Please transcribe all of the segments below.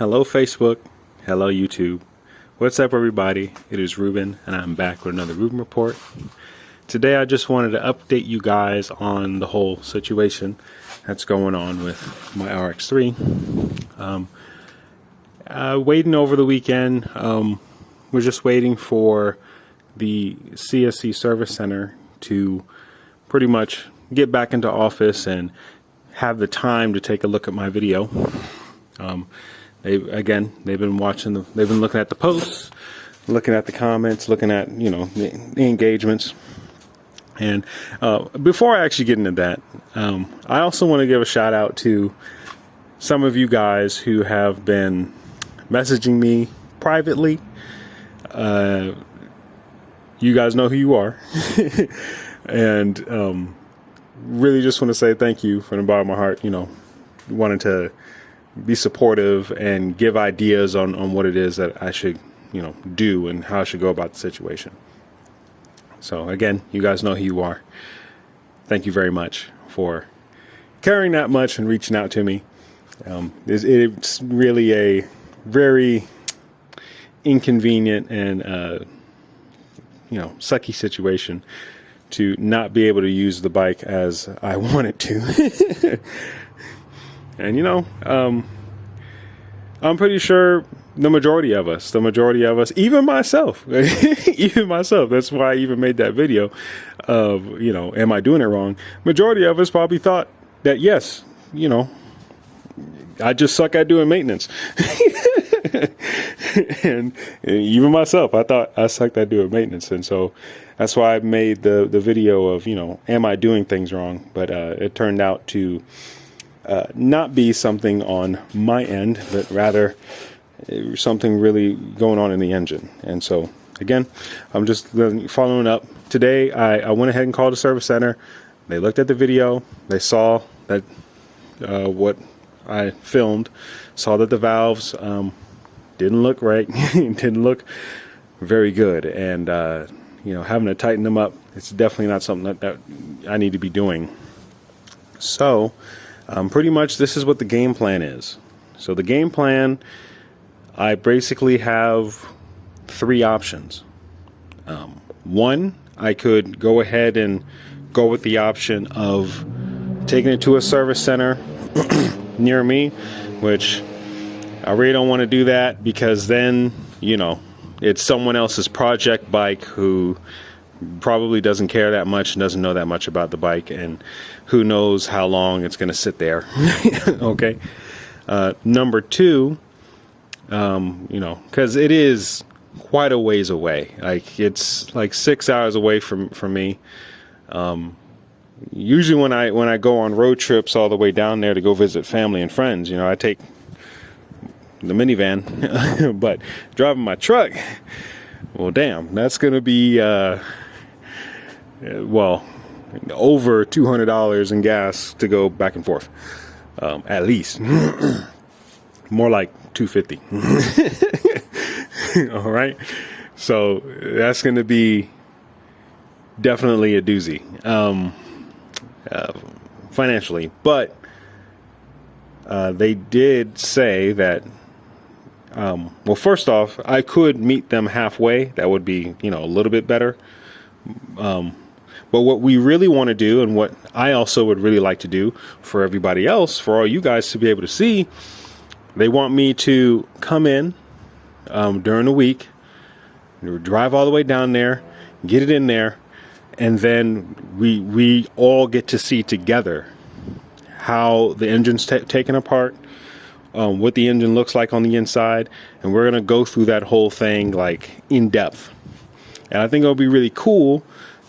Hello Facebook, hello YouTube. What's up everybody? It is Ruben and I'm back with another Ruben Report. Today I just wanted to update you guys on the whole situation that's going on with my RX3. Waiting over the weekend, we're just waiting for the CSC service center to pretty much get back into office and have the time to take a look at my video. They've been looking at the posts, looking at the comments, looking at, the engagements. And before I actually get into that, I also want to give a shout out to some of you guys who have been messaging me privately. You guys know who you are. And really just want to say thank you from the bottom of my heart, wanting to be supportive and give ideas on what it is that I should, do and how I should go about the situation. So again, you guys know who you are. Thank you very much for caring that much and reaching out to me. It's really a very inconvenient and, sucky situation to not be able to use the bike as I wanted to. And I'm pretty sure the majority of us, even myself, that's why I even made that video of, am I doing it wrong? Majority of us probably thought that, yes, I just suck at doing maintenance. and even myself, I thought I sucked at doing maintenance. And so that's why I made the video of, am I doing things wrong? But it turned out to not be something on my end, but rather something really going on in the engine. And so again, I'm just following up. Today I went ahead and called the service center. They looked at the video. They saw that what I filmed, saw that the valves didn't look right, didn't look very good. And having to tighten them up, it's definitely not something that I need to be doing. So pretty much this is what the game plan is. So the game plan, I basically have three options. One, I could go ahead and go with the option of taking it to a service center near me, which I really don't want to do that because then, it's someone else's project bike who probably doesn't care that much and doesn't know that much about the bike, and who knows how long it's going to sit there. Okay. Number two, because it is quite a ways away. Like it's like 6 hours away from me. Usually when I go on road trips all the way down there to go visit family and friends, I take the minivan, but driving my truck, well, damn, that's going to be, over $200 in gas to go back and forth, at least. More like $250. All right, so that's going to be definitely a doozy financially. But they did say that, first off, I could meet them halfway. That would be, a little bit better. But what we really want to do, and what I also would really like to do for everybody else, for all you guys to be able to see, they want me to come in during the week, drive all the way down there, get it in there, and then we all get to see together how the engine's taken apart, what the engine looks like on the inside, and we're going to go through that whole thing like in depth. And I think it'll be really cool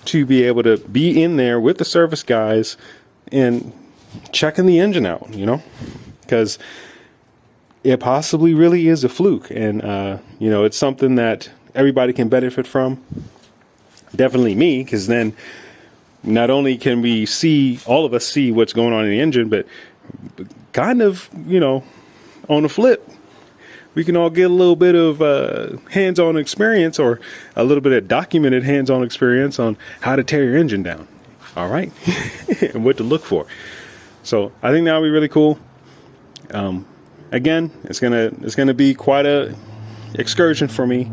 to be able to be in there with the service guys and checking the engine out, because it possibly really is a fluke. And, it's something that everybody can benefit from. Definitely me, because then not only can we all of us see what's going on in the engine, but kind of, on the flip, we can all get a little bit of hands-on experience, or a little bit of documented hands-on experience on how to tear your engine down. All right. And what to look for. So I think that would be really cool. again, it's gonna be quite a excursion for me,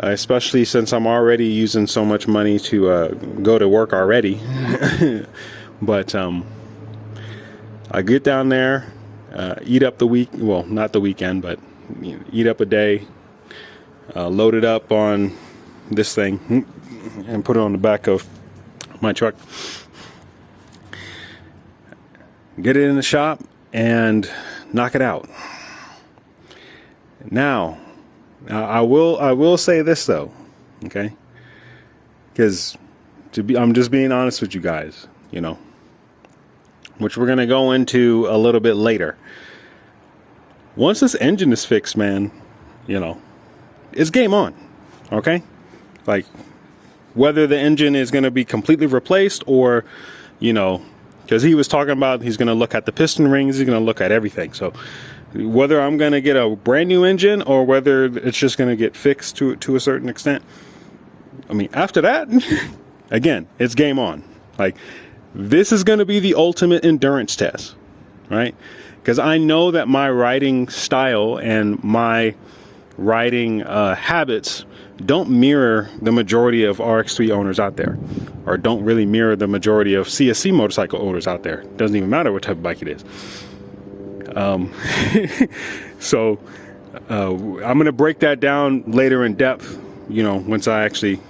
especially since I'm already using so much money to go to work already. But I get down there, eat up the week. Well, not the weekend, but eat up a day. Load it up on this thing and put it on the back of my truck. Get it in the shop and knock it out. Now, I will say this though, okay? Because I'm just being honest with you guys, you know, which we're gonna go into a little bit later. Once this engine is fixed, man, you know, it's game on, okay? Like, whether the engine is gonna be completely replaced or, you know, because he was talking about he's gonna look at the piston rings, he's gonna look at everything. So whether I'm gonna get a brand new engine or whether it's just gonna get fixed to a certain extent, I mean, after that, again, it's game on. Like, this is gonna be the ultimate endurance test, right? Because I know that my riding style and my riding habits don't mirror the majority of RX3 owners out there, or don't really mirror the majority of CSC motorcycle owners out there. Doesn't even matter what type of bike it is. So I'm going to break that down later in depth, you know, once I actually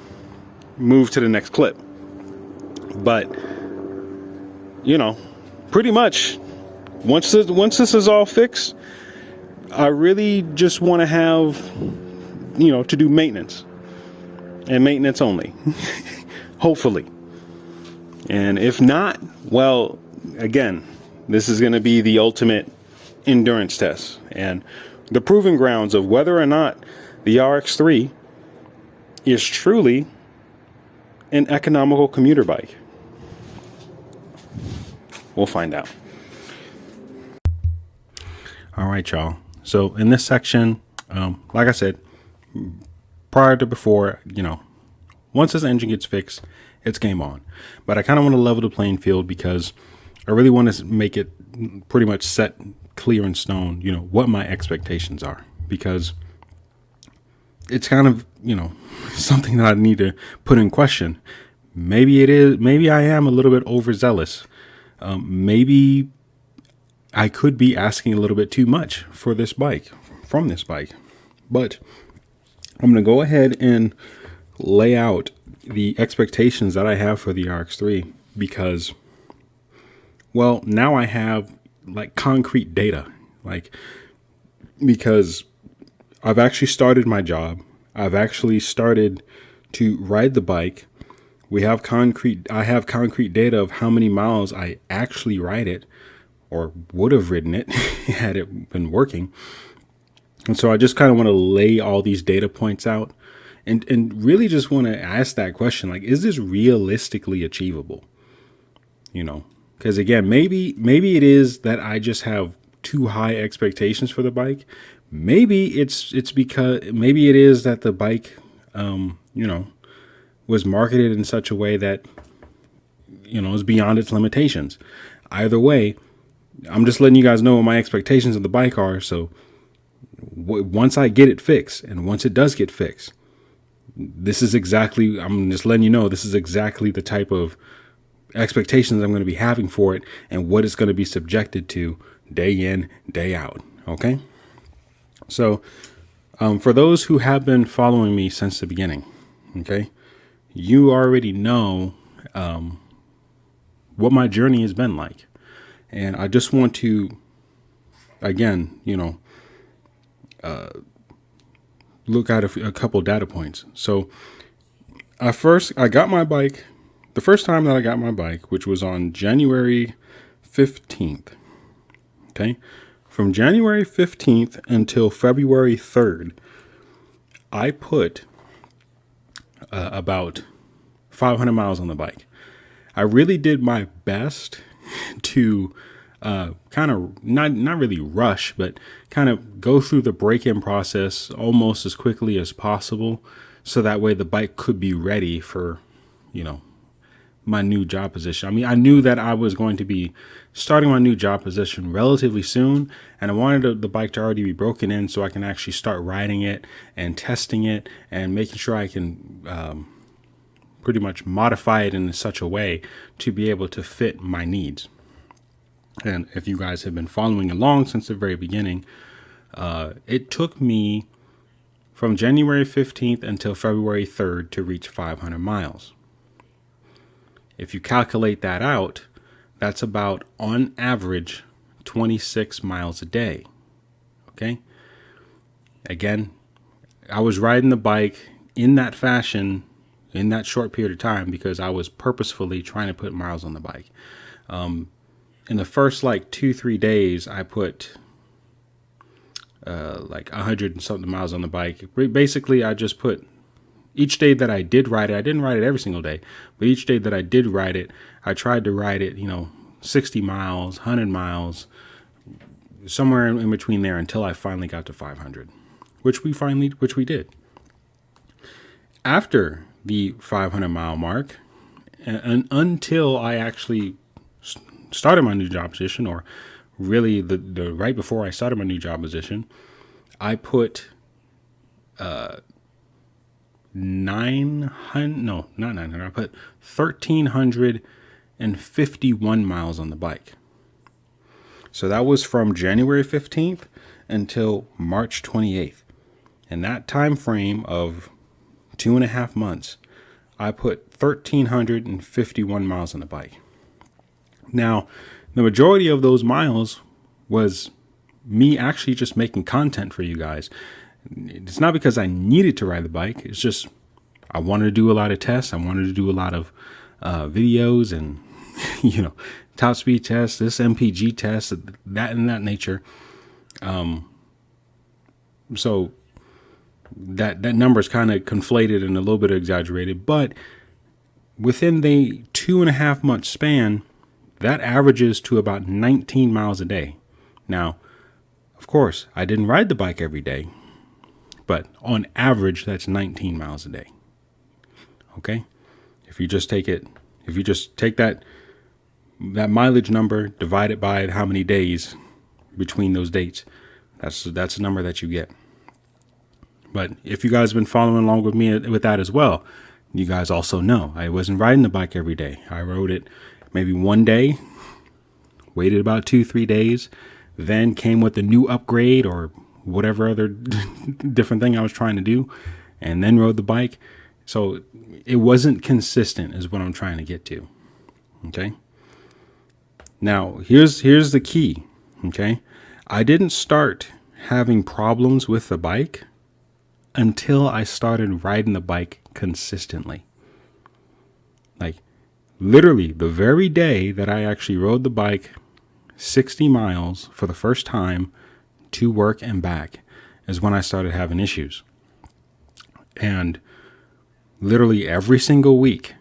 move to the next clip. But, you know, pretty much once this is all fixed, I really just want to have, you know, to do maintenance and maintenance only. Hopefully. And if not, well, again, this is going to be the ultimate endurance test and the proving grounds of whether or not the RX3 is truly an economical commuter bike. We'll find out. All right, y'all. So in this section, like I said, prior to before, you know, once this engine gets fixed, it's game on. But I kind of want to level the playing field because I really want to make it pretty much set clear in stone, you know, what my expectations are. Because it's kind of, you know, something that I need to put in question. Maybe it is, maybe I am a little bit overzealous. Maybe I could be asking a little bit too much for this bike, from this bike. But I'm going to go ahead and lay out the expectations that I have for the RX3 because, well, now I have like concrete data, like, because I've actually started my job. I've actually started to ride the bike. I have concrete data of how many miles I actually ride it or would have ridden it had it been working. And so I just kind of want to lay all these data points out and really just want to ask that question, like, is this realistically achievable? You know, because again, maybe it is that I just have too high expectations for the bike. Maybe it's because maybe it is that the bike, you know, was marketed in such a way that, you know, is beyond its limitations. Either way, I'm just letting you guys know what my expectations of the bike are. So once I get it fixed, and once it does get fixed, this is exactly, I'm just letting you know, this is exactly the type of expectations I'm going to be having for it and what it's going to be subjected to day in, day out. Okay. So, for those who have been following me since the beginning, okay, you already know, what my journey has been like. And I just want to, again, you know, look at a couple data points. So I got my bike, the first time that I got my bike, which was on January 15th. Okay. From January 15th until February 3rd, I put about 500 miles on the bike. I really did my best to kind of not really rush, but kind of go through the break-in process almost as quickly as possible. So that way the bike could be ready for, you know, my new job position. I mean, I knew that I was going to be starting my new job position relatively soon, and I wanted the bike to already be broken in so I can actually start riding it and testing it and making sure I can pretty much modify it in such a way to be able to fit my needs. And if you guys have been following along since the very beginning, it took me from January 15th until February 3rd to reach 500 miles. If you calculate that out, that's about, on average, 26 miles a day. Okay? Again, I was riding the bike in that fashion in that short period of time because I was purposefully trying to put miles on the bike. In the first 2-3 days, I put 100 and something miles on the bike. Basically, I just put each day that I did ride it. I didn't ride it every single day, but each day that I did ride it, I tried to ride it, 60 miles, 100 miles, somewhere in between there until I finally got to 500, which we did. After the 500 mile mark, and until I actually started my new job position, or really the right before I started my new job position, I put 1,351 miles on the bike. So that was from January 15th until March 28th. In that time frame of 2.5 months, I put 1,351 miles on the bike. Now, the majority of those miles was me actually just making content for you guys. It's not because I needed to ride the bike. It's just I wanted to do a lot of tests. I wanted to do a lot of videos and, top speed tests, this MPG test, that and that nature. So that number is kind of conflated and a little bit exaggerated. But within the 2.5 month span, that averages to about 19 miles a day. Now, of course, I didn't ride the bike every day, but on average, that's 19 miles a day. Okay? If you just take that mileage number, divide it by how many days between those dates, that's a number that you get. But if you guys have been following along with me with that as well, you guys also know I wasn't riding the bike every day. I rode it maybe one day, waited about 2-3 days, then came with a new upgrade or whatever other different thing I was trying to do, and then rode the bike. So it wasn't consistent is what I'm trying to get to. Okay. Now here's the key. Okay. I didn't start having problems with the bike until I started riding the bike consistently. Literally the very day that I actually rode the bike 60 miles for the first time to work and back is when I started having issues. And literally every single week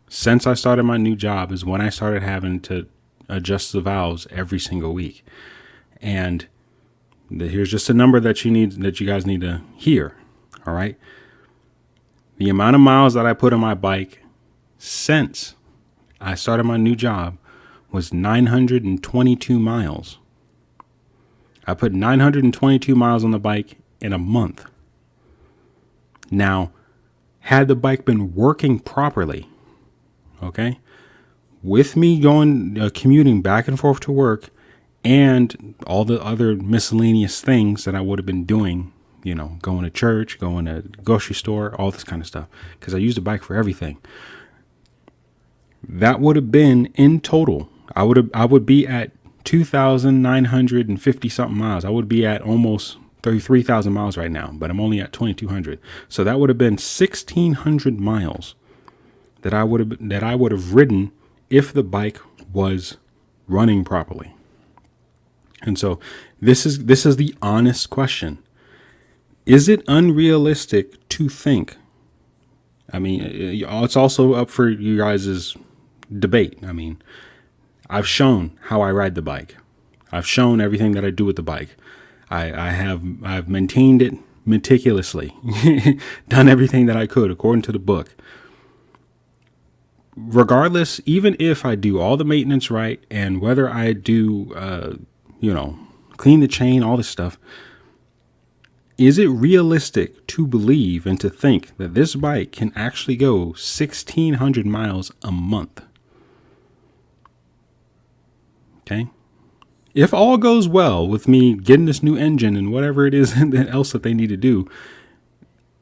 since I started my new job is when I started having to adjust the valves every single week. And here's just a number that you guys need to hear. All right. The amount of miles that I put on my bike since I started my new job was 922 miles. I put 922 miles on the bike in a month. Now, had the bike been working properly, okay, with me commuting back and forth to work and all the other miscellaneous things that I would have been doing, going to church, going to grocery store, all this kind of stuff, because I used the bike for everything. That would have been in total. I would be at 2,950 something miles. I would be at almost 33,000 miles right now, but I'm only at 2,200. So that would have been 1,600 miles that I would have ridden if the bike was running properly. And so this is the honest question. Is it unrealistic to think? I mean, it's also up for you guys' debate. I mean, I've shown how I ride the bike. I've shown everything that I do with the bike. I've maintained it meticulously, done everything that I could according to the book. regardless, even if I do all the maintenance right, and whether I do, clean the chain, all this stuff, is it realistic to believe and to think that this bike can actually go 1,600 miles a month? Okay. If all goes well with me getting this new engine and whatever it is else that they need to do,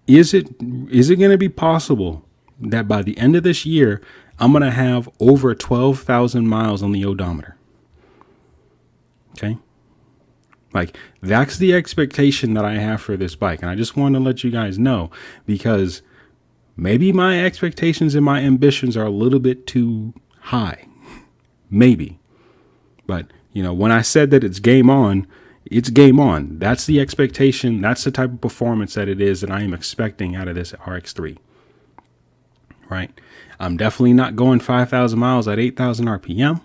is it going to be possible that by the end of this year, I'm going to have over 12,000 miles on the odometer? Okay. Like, that's the expectation that I have for this bike. And I just want to let you guys know, because maybe my expectations and my ambitions are a little bit too high. Maybe. But, when I said that it's game on, it's game on. That's the expectation. That's the type of performance that it is that I am expecting out of this RX3. Right? I'm definitely not going 5,000 miles at 8,000 RPM.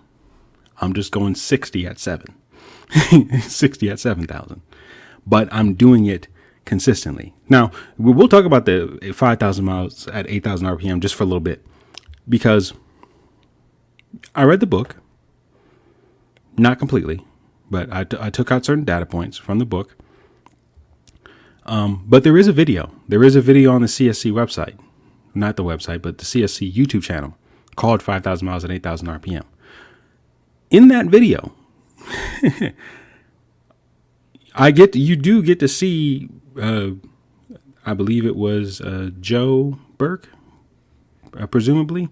I'm just going 60 at 7. 60 at 7,000. But I'm doing it consistently. Now, we'll talk about the 5,000 miles at 8,000 RPM just for a little bit, because I read the book. Not completely, but I took out certain data points from the book. But there is a video. There is a video on the CSC website. Not the website, but the CSC YouTube channel called 5,000 miles at 8,000 RPM. In that video, you do get to see, I believe it was Joe Burke, presumably,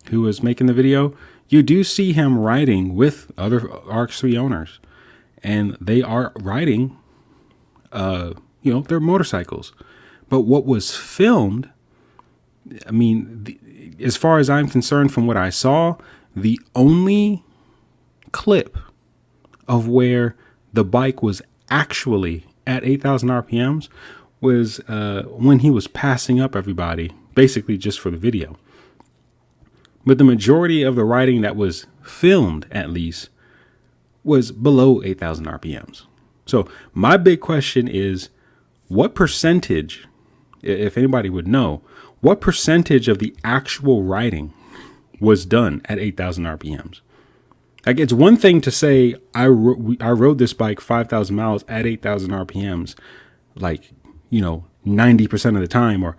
who was making the video. You do see him riding with other RX3 owners, and they are riding, their motorcycles. But what was filmed, I mean, as far as I'm concerned, from what I saw, the only clip of where the bike was actually at 8,000 RPMs was when he was passing up everybody, basically just for the video. But the majority of the riding that was filmed, at least, was below 8,000 RPMs. So my big question is, what percentage, if anybody would know, what percentage of the actual riding was done at 8,000 RPMs? Like, it's one thing to say I rode this bike 5,000 miles at 8,000 RPMs, like, 90% of the time, or,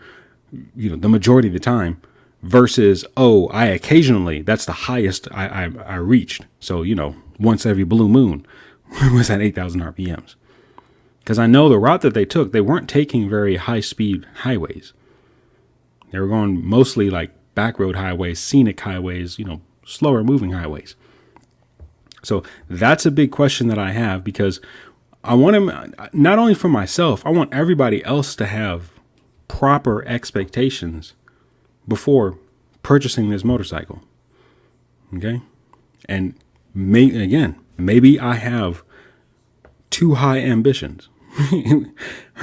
the majority of the time, versus, I occasionally, that's the highest I reached. So, once every blue moon was at 8,000 RPMs. Because I know the route that they took, they weren't taking very high speed highways. They were going mostly like back road highways, scenic highways, slower moving highways. So that's a big question that I have, because I want to, not only for myself, I want everybody else to have proper expectations before purchasing this motorcycle. Okay. And maybe I have too high ambitions.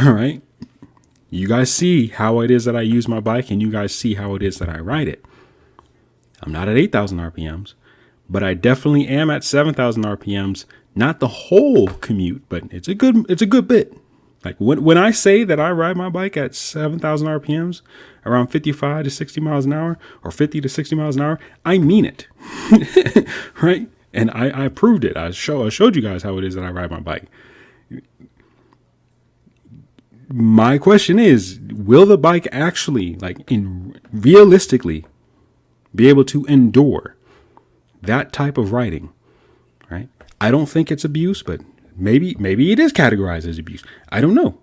All right. You guys see how it is that I use my bike, and you guys see how it is that I ride it. I'm not at 8,000 RPMs, but I definitely am at 7,000 RPMs. Not the whole commute, but it's a good bit. Like, when I say that I ride my bike at 7,000 RPMs, around 55 to 60 miles an hour, or 50 to 60 miles an hour, I mean it. Right? And I proved it. I showed you guys how it is that I ride my bike. My question is, will the bike actually, realistically, be able to endure that type of riding? Right? I don't think it's abuse, but maybe it is categorized as abuse. I don't know.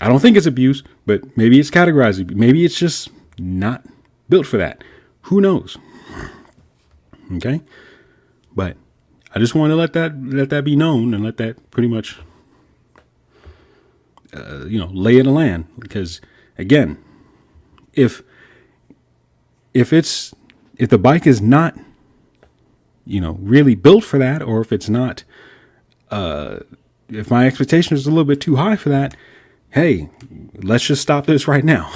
I don't think it's abuse, but maybe it's categorized. Maybe it's just not built for that. Who knows? Okay. But I just want to let that be known, and let that pretty much, lay in the land. Because again, if the bike is not, really built for that, or if it's not, if my expectation is a little bit too high for that, hey, let's just stop this right now.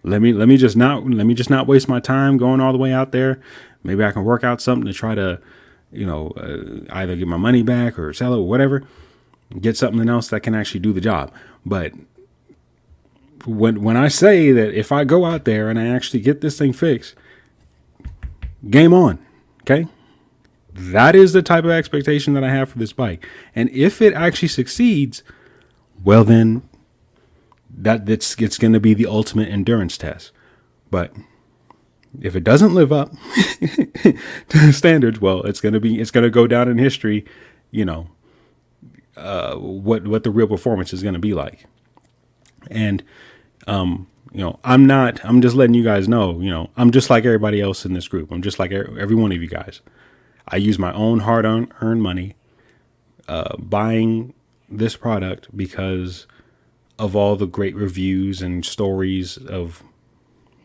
Let me just not waste my time going all the way out there. Maybe I can work out something to try to, either get my money back or sell it or whatever, get something else that can actually do the job. But when I say that if I go out there and I actually get this thing fixed, game on. Okay. That is the type of expectation that I have for this bike. And if it actually succeeds, well, then it's going to be the ultimate endurance test. But if it doesn't live up to the standards, well, it's going to go down in history, what the real performance is going to be like. And, I'm just letting you guys know, I'm just like everybody else in this group. I'm just like every one of you guys. I use my own hard-earned money buying this product because of all the great reviews and stories of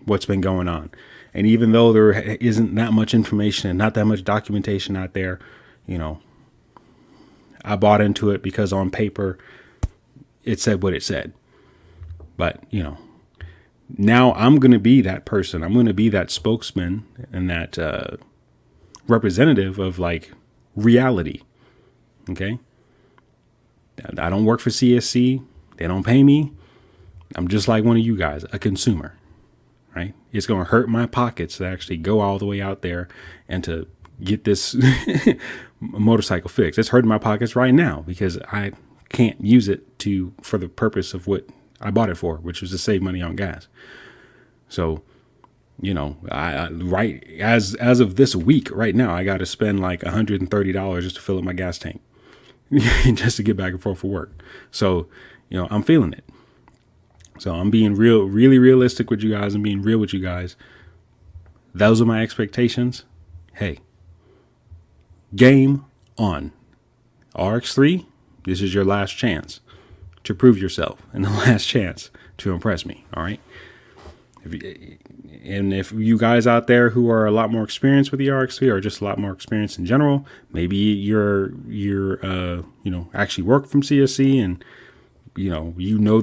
what's been going on. And even though there isn't that much information and not that much documentation out there, I bought into it because on paper it said what it said. But, now I'm going to be that person. I'm going to be that spokesman and that representative of like reality. Okay. I don't work for CSC. They don't pay me. I'm just like one of you guys, a consumer, right? It's going to hurt my pockets to actually go all the way out there and to get this motorcycle fixed. It's hurting my pockets right now because I can't use it for the purpose of what I bought it for, which was to save money on gas. So, I right as of this week right now, I got to spend like $130 just to fill up my gas tank just to get back and forth for work. So, I'm feeling it. So I'm being really realistic with you guys. I'm being real with you guys. Those are my expectations. Hey, game on. RX3, this is your last chance to prove yourself and the last chance to impress me. All right. If you guys out there who are a lot more experienced with the RX3 or just a lot more experienced in general, maybe you're actually work from CSC and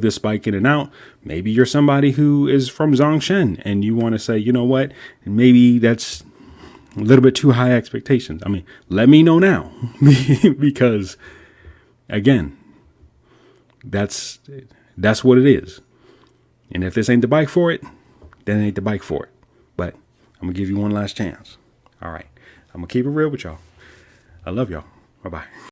this bike in and out. Maybe you're somebody who is from Zhongshan and you want to say, you know what, maybe that's a little bit too high expectations. I mean, let me know now because again, that's what it is. And if this ain't the bike for it, then it ain't the bike for it. But I'm going to give you one last chance. All right. I'm going to keep it real with y'all. I love y'all. Bye-bye.